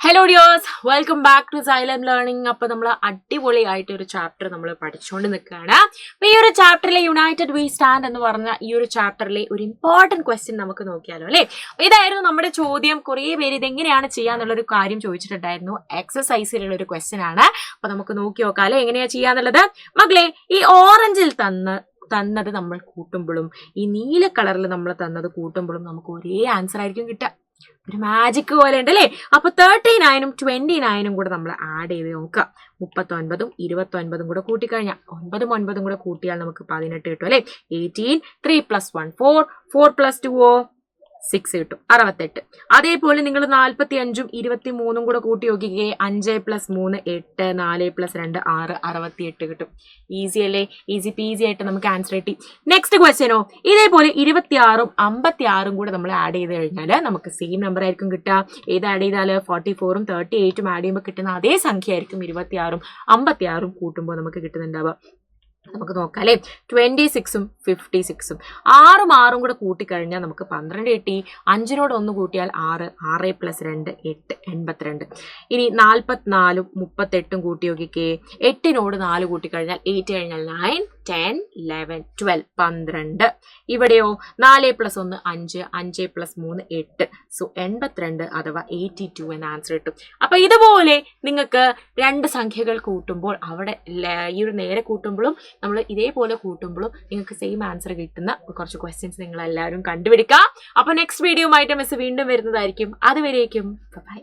Hello dears, welcome back to Xylem learning. അപ്പോൾ നമ്മൾ അടിപൊളിയായിട്ട് ഒരു ചാപ്റ്റർ നമ്മൾ പഠിച്ചുകൊണ്ട് നിൽക്കുകയാണ്. അപ്പോൾ ഈ ഒരു ചാപ്റ്ററിലെ യുണൈറ്റഡ് വി സ്റ്റാൻഡ് എന്ന് പറഞ്ഞ ഈ ഒരു ചാപ്റ്ററിലെ ഒരു ഇമ്പോർട്ടൻറ്റ് ക്വസ്റ്റ്യൻ നമുക്ക് നോക്കിയാലോ അല്ലേ. ഇതായിരുന്നു നമ്മുടെ ചോദ്യം. കുറേ പേര് ഇതെങ്ങനെയാണ് ചെയ്യാന്നുള്ളൊരു കാര്യം ചോദിച്ചിട്ടുണ്ടായിരുന്നു. എക്സസൈസിലുള്ള ഒരു ക്വസ്റ്റ്യൻ ആണ്. അപ്പോൾ നമുക്ക് നോക്കി നോക്കാം അല്ലേ എങ്ങനെയാണ് ചെയ്യാന്നുള്ളത്. മകളെ, ഈ ഓറഞ്ചിൽ തന്നത് നമ്മൾ കൂട്ടുമ്പോഴും ഈ നീല കളറിൽ നമ്മൾ തന്നത് കൂട്ടുമ്പോഴും നമുക്ക് ഒരേ ആൻസർ ആയിരിക്കും കിട്ടുക. ഒരു മാജിക് പോലെ ഉണ്ട് അല്ലേ. അപ്പൊ 39ഉം 29ഉം കൂടെ നമ്മൾ ആഡ് ചെയ്ത് നോക്കാം. 39ഉം 29ഉം കൂടെ കൂട്ടിക്കഴിഞ്ഞാൽ 9ഉം 9ഉം കൂടെ കൂട്ടിയാൽ നമുക്ക് 18 കിട്ടും അല്ലെ. 18, 3 + 1 4, 4 + 2 6 കിട്ടും, 68. അതേപോലെ നിങ്ങൾ 45ഉം 23ഉം കൂടെ കൂട്ടി നോക്കിക്കേ. 5 + 3 8, 4 + 2 6, 68 കിട്ടും. ഈസി അല്ലേ, ഈസി പീസി ആയിട്ട് നമുക്ക് ആൻസർ കിട്ടി. നെക്സ്റ്റ് ക്വസ്റ്റ്യനോ ഇതേപോലെ 26ഉം 56ഉം കൂടെ നമ്മൾ ആഡ് ചെയ്ത് കഴിഞ്ഞാൽ നമുക്ക് സെയിം നമ്പർ ആയിരിക്കും കിട്ടുക. ഏത് ആഡ് ചെയ്താൽ 44ഉം 38ഉം ആഡ് ചെയ്യുമ്പോൾ കിട്ടുന്ന അതേ സംഖ്യ ആയിരിക്കും 26ഉം 56ഉം കൂട്ടുമ്പോൾ നമുക്ക് കിട്ടുന്നുണ്ടാവുക. നമുക്ക് നോക്കാം അല്ലേ. 26ഉം 56ഉം 6ഉം 6ഉം കൂടെ കൂട്ടിക്കഴിഞ്ഞാൽ നമുക്ക് 12 കിട്ടി. 5നോട് 1 കൂട്ടിയാൽ 6, 6 + 2 8, 82. ഇനി 44ഉം 38ഉം കൂട്ടി നോക്കിക്കേ. 8നോട് 4 കൂട്ടിക്കഴിഞ്ഞാൽ 8 കഴിഞ്ഞാൽ 9, 10, 11, 12, 12. ഇവിടെയോ 4 + 1 5, 5 + 3 8. സോ 82 അഥവാ 82 എന്ന ആൻസർ കിട്ടും. അപ്പൊ ഇതുപോലെ നിങ്ങൾക്ക് രണ്ട് സംഖ്യകൾ കൂട്ടുമ്പോൾ അവിടെ ഈ ഒരു നേരെ കൂട്ടുമ്പോഴും നമ്മൾ ഇതേപോലെ കൂട്ടുമ്പോഴും നിങ്ങൾക്ക് സെയിം ആൻസർ കിട്ടുന്ന കുറച്ച് ക്വസ്റ്റ്യൻസ് നിങ്ങൾ എല്ലാവരും കണ്ടുപിടിക്കുക. അപ്പൊ നെക്സ്റ്റ് വീഡിയോ ആയിട്ട് മിസ് വീണ്ടും വരുന്നതായിരിക്കും. അതുവരേക്കും ബൈ.